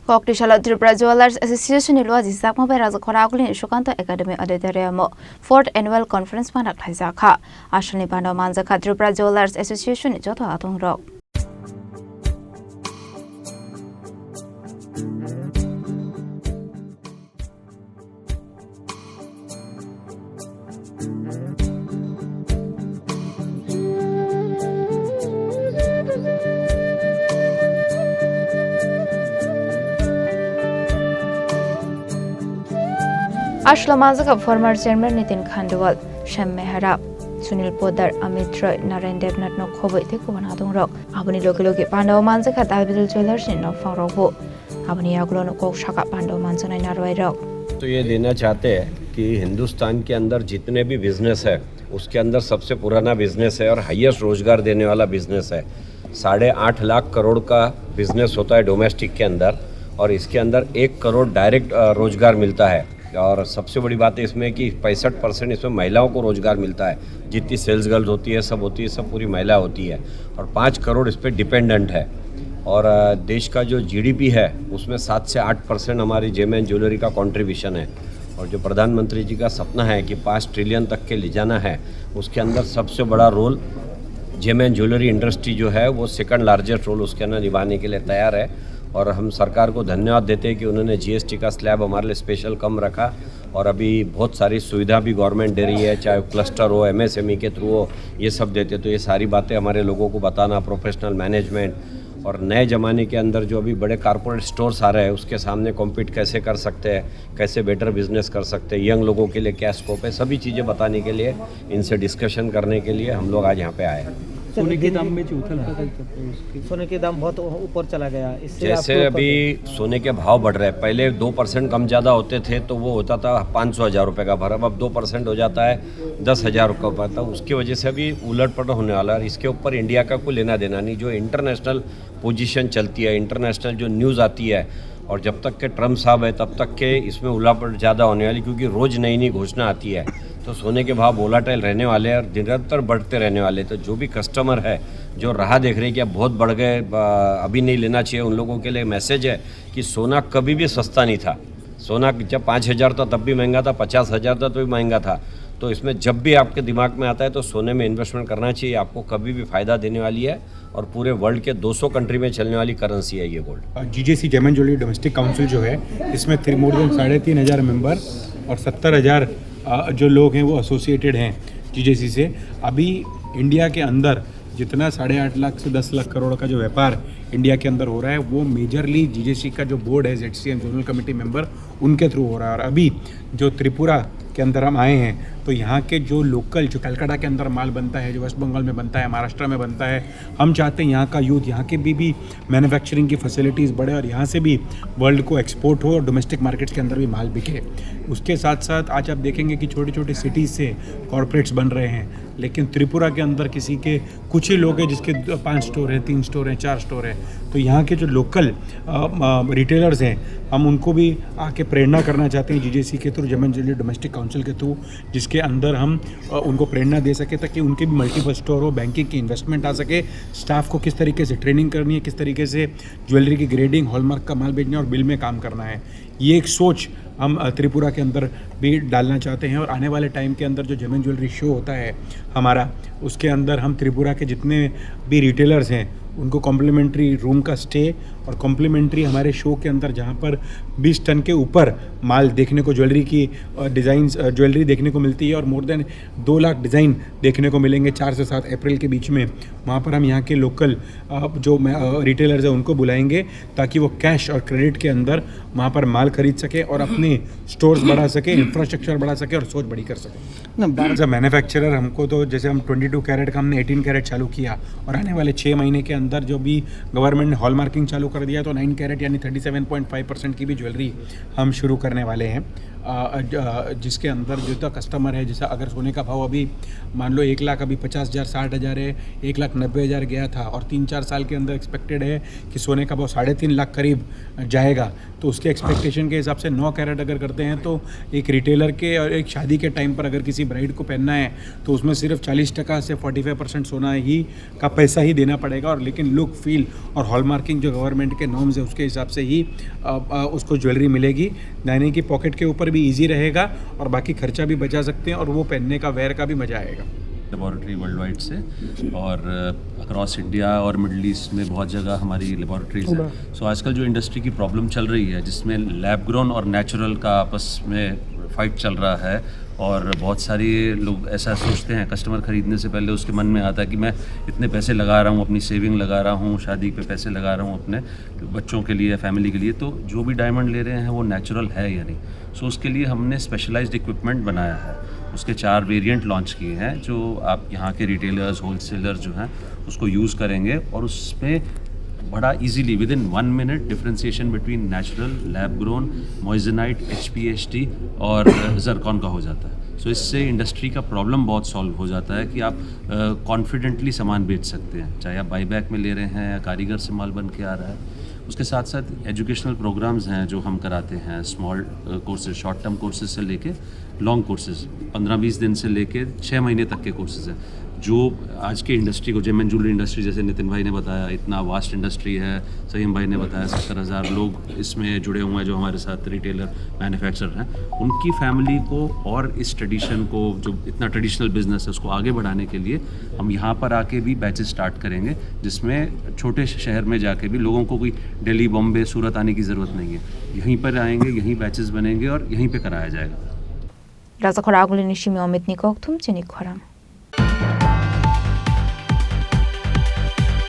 Koktishala Tripura Jewelers Association ilwa jisakma bai raja khorakulin Shukanto Academy Auditorium 4th Annual Conference panak thaizakha Ashani Pando Manjaka Tripura Jewelers Association joto atong rok Ashla Manjaka former chairman Nitin Khandelwal, Shyam Mehra, Sunil Poddar, Amit Roy, Naren Devnath no khoboi theko banadong rok. Abani loge Pandao Manjaka Dalbidal Jewelers no phang rok. Abani aglo no kok shaka Pandao Manjana narwai rok. तो ये देना चाहते हैं कि हिंदुस्तान के अंदर जितने भी बिजनेस है उसके अंदर सबसे पुराना बिजनेस है और हाईएस्ट रोजगार देने वाला बिजनेस है। 8.5 लाख करोड़ का बिजनेस होता है डोमेस्टिक के अंदर और इसके अंदर 1 करोड़ डायरेक्ट रोजगार मिलता है। और सबसे बड़ी बात है इसमें कि 65% इसमें महिलाओं को रोजगार मिलता है। जितनी सेल्स गर्ल्स होती है सब पूरी महिला होती है और 5 करोड़ इस पर डिपेंडेंट है। और देश का जो जीडीपी है उसमें 7 से 8% हमारी जेम एंड ज्वेलरी का कंट्रीब्यूशन है। और जो प्रधानमंत्री जी का सपना है कि 5 ट्रिलियन तक के ले जाना है उसके अंदर सबसे बड़ा role gem and jewellery industry जो है वो सेकंड लार्जेस्ट रोल उसके अंदर निभाने के लिए तैयार है। और हम सरकार को धन्यवाद देते हैं कि उन्होंने जीएसटी का स्लैब हमारे लिए स्पेशल कम रखा और अभी बहुत सारी सुविधा भी गवर्नमेंट दे रही है, चाहे क्लस्टर हो, एमएसएमई के थ्रू हो, ये सब देते। तो ये सारी बातें हमारे लोगों को बताना, प्रोफेशनल मैनेजमेंट और नए ज़माने के अंदर जो अभी बड़े कारपोरेट स्टोर्स आ रहे हैं उसके सामने कॉम्पीट कैसे कर सकते हैं, कैसे बेटर बिजनेस कर सकते हैं, यंग लोगों के लिए क्या स्कोप है, सभी चीज़ें बताने के लिए, इनसे डिस्कशन करने के लिए हम लोग आज यहाँ पे आए हैं। सोने के दाम में उछल है, सोने के दाम बहुत ऊपर चला गया। इससे जैसे अभी सोने के भाव बढ़ रहे हैं, पहले 2% कम ज़्यादा होते थे तो वो होता था 500,000 रुपये का भर, अब 2% हो जाता है 10,000 रुपये का था। उसकी वजह से अभी उलट-पलट होने वाला है। इसके ऊपर इंडिया का कोई लेना देना नहीं। जो इंटरनेशनल पोजीशन चलती है, इंटरनेशनल जो न्यूज़ आती है और जब तक के ट्रम्प साहब है तब तक के इसमें उलट ज़्यादा होने वाली, क्योंकि रोज़ नई घोषणा आती है। तो सोने के भाव वोलाटाइल रहने वाले हैं और निरंतर बढ़ते रहने वाले। तो जो भी कस्टमर है जो राह देख रहे हैं कि अब बहुत बढ़ गए, अभी नहीं लेना चाहिए, उन लोगों के लिए मैसेज है कि सोना कभी भी सस्ता नहीं था। सोना जब 5,000 था तब भी महंगा था, 50,000 था तो भी महंगा था। तो इसमें जब भी आपके दिमाग में आता है तो सोने में इन्वेस्टमेंट करना चाहिए, आपको कभी भी फ़ायदा देने वाली है और पूरे वर्ल्ड के 200 कंट्री में चलने वाली करेंसी है ये gold. GJC gem and jewellery domestic council जो है इसमें मोर देन 3,500 मेंबर और 70,000 जो लोग हैं वो एसोसिएटेड हैं जीजेसी से। अभी इंडिया के अंदर जितना 8.5 लाख से 10 लाख करोड़ का जो व्यापार इंडिया के अंदर हो रहा है वो मेजरली जीजेसी का जो बोर्ड है, ZCM जोनल कमेटी मेंबर, उनके थ्रू हो रहा है। और अभी जो त्रिपुरा के अंदर हम आए हैं तो यहाँ के जो लोकल, जो कलकत्ता के अंदर माल बनता है, जो वेस्ट बंगाल में बनता है, महाराष्ट्र में बनता है, हम चाहते हैं यहाँ का यूथ, यहाँ के भी मैन्युफैक्चरिंग की फैसिलिटीज़ बढ़े और यहाँ से भी वर्ल्ड को एक्सपोर्ट हो और डोमेस्टिक मार्केट्स के अंदर भी माल बिके। उसके साथ साथ आज आप देखेंगे कि छोटी छोटी सिटीज़ से कॉरपोरेट्स बन रहे हैं, लेकिन त्रिपुरा के अंदर किसी के कुछ ही लोग हैं जिसके 5 स्टोर हैं, 3 स्टोर हैं, 4 स्टोर हैं। तो यहाँ के जो लोकल रिटेलर्स हैं हम उनको भी आके प्रेरणा करना चाहते हैं जीजेसी के through, gem and jewellery domestic council के थ्रू, जिसके अंदर हम उनको प्रेरणा दे सके ताकि उनके भी मल्टीपल स्टोर हो, बैंकिंग की इन्वेस्टमेंट आ सके, स्टाफ को किस तरीके से ट्रेनिंग करनी है, किस तरीके से ज्वेलरी की ग्रेडिंग, हॉलमार्क का माल बेचना और बिल में काम करना है। ये एक सोच हम त्रिपुरा के अंदर भी डालना चाहते हैं। और आने वाले टाइम के अंदर जो जेम एंड ज्वेलरी शो होता है हमारा, उसके अंदर हम त्रिपुरा के जितने भी रिटेलर्स हैं उनको कॉम्प्लीमेंट्री रूम का स्टे और कॉम्प्लीमेंट्री हमारे शो के अंदर जहाँ पर 20 टन के ऊपर माल देखने को, ज्वेलरी की डिज़ाइंस ज्वेलरी देखने को मिलती है और मोर देन 2 लाख डिज़ाइन देखने को मिलेंगे 4 से 7 अप्रैल के बीच में। वहाँ पर हम यहाँ के लोकल जो रिटेलर्स हैं उनको बुलाएंगे ताकि वो कैश और क्रेडिट के अंदर वहाँ पर माल खरीद सके और अपने स्टोर्स बढ़ा सके, इंफ्रास्ट्रक्चर बढ़ा सके और सोच बड़ी कर सके। एज अ मैन्युफैक्चरर हमको तो जैसे हम 22 कैरेट का हमने 18 कैरेट चालू किया और आने वाले 6 महीने के अंदर जो भी गवर्नमेंट ने हॉलमार्किंग चालू कर दिया तो 9 कैरेट यानी 37.5% की भी ज्वेलरी हम शुरू करने वाले हैं, जिसके अंदर जो तो कस्टमर है, जैसा अगर सोने का भाव अभी मान लो 1 लाख अभी 50,000 60,000 है, 1,90,000 गया था और 3-4 साल के अंदर एक्सपेक्टेड है कि सोने का भाव 3.5 लाख करीब जाएगा। तो उसके एक्सपेक्टेशन के हिसाब से 9 कैरेट अगर करते हैं तो एक रिटेलर के और एक शादी के टाइम पर अगर किसी ब्राइड को पहनना है तो उसमें सिर्फ 40% से 45% सोना ही का पैसा ही देना पड़ेगा, और लेकिन लुक फील और हॉलमार्किंग जो गवर्नमेंट के नॉर्म्स है उसके हिसाब से ही उसको ज्वेलरी मिलेगी। यानी कि पॉकेट के ऊपर भी ईजी रहेगा और बाकी खर्चा भी बचा सकते हैं और वो पहनने का वेयर का भी मज़ा आएगा। लेबॉरेटरी वर्ल्ड वाइड से और अक्रॉस इंडिया और मिडल ईस्ट में बहुत जगह हमारी लेबॉरेटरीज हैं। सो आजकल जो इंडस्ट्री की प्रॉब्लम चल रही है जिसमें लैब ग्रोन और नेचुरल का आपस में फाइट चल रहा है, और बहुत सारे लोग ऐसा सोचते हैं, कस्टमर ख़रीदने से पहले उसके मन में आता है कि मैं इतने पैसे लगा रहा हूँ, अपनी सेविंग लगा रहा हूँ, शादी पे पैसे लगा रहा हूँ अपने बच्चों के लिए, फैमिली के लिए, तो जो भी डायमंड ले रहे हैं वो नेचुरल है या नहीं। सो उसके लिए हमने स्पेशलाइज्ड इक्विपमेंट बनाया है, उसके 4 वेरिएंट लॉन्च किए हैं जो आप यहाँ के रिटेलर्स, होलसेलर जो हैं उसको यूज़ करेंगे, और उसमें बड़ा easily within 1 minute differentiation between natural, lab grown, moissanite, HPHT और जरकॉन का हो जाता है। सो इससे इंडस्ट्री का प्रॉब्लम बहुत सॉल्व हो जाता है कि आप कॉन्फिडेंटली सामान बेच सकते हैं, चाहे आप बाईबैक में ले रहे हैं या कारीगर से माल बन के आ रहा है। उसके साथ साथ एजुकेशनल प्रोग्राम्स हैं जो हम कराते हैं, small courses, short term courses से लेके लॉन्ग कोर्सेज, 15-20 दिन से लेके 6 महीने तक के कोर्सेज हैं, जो आज के इंडस्ट्री को, जेम एंड ज्वेलरी इंडस्ट्री जैसे नितिन भाई ने बताया इतना वास्ट इंडस्ट्री है, सहीम भाई ने बताया 70,000 लोग इसमें जुड़े हुए हैं जो हमारे साथ रिटेलर, मैन्युफैक्चरर हैं, उनकी फैमिली को और इस ट्रेडिशन को, जो इतना ट्रेडिशनल बिजनेस है उसको आगे बढ़ाने के लिए हम यहाँ पर आके भी बैचेस स्टार्ट करेंगे, जिसमें छोटे शहर में जाके भी लोगों को कोई दिल्ली, बॉम्बे, सूरत आने की ज़रूरत नहीं है, यहीं पर आएंगे, यहीं बैचेस बनेंगे और यहीं पर कराया जाएगा। राजा खरागुली निशिमी अमित निकोक थुम चिनी खराम।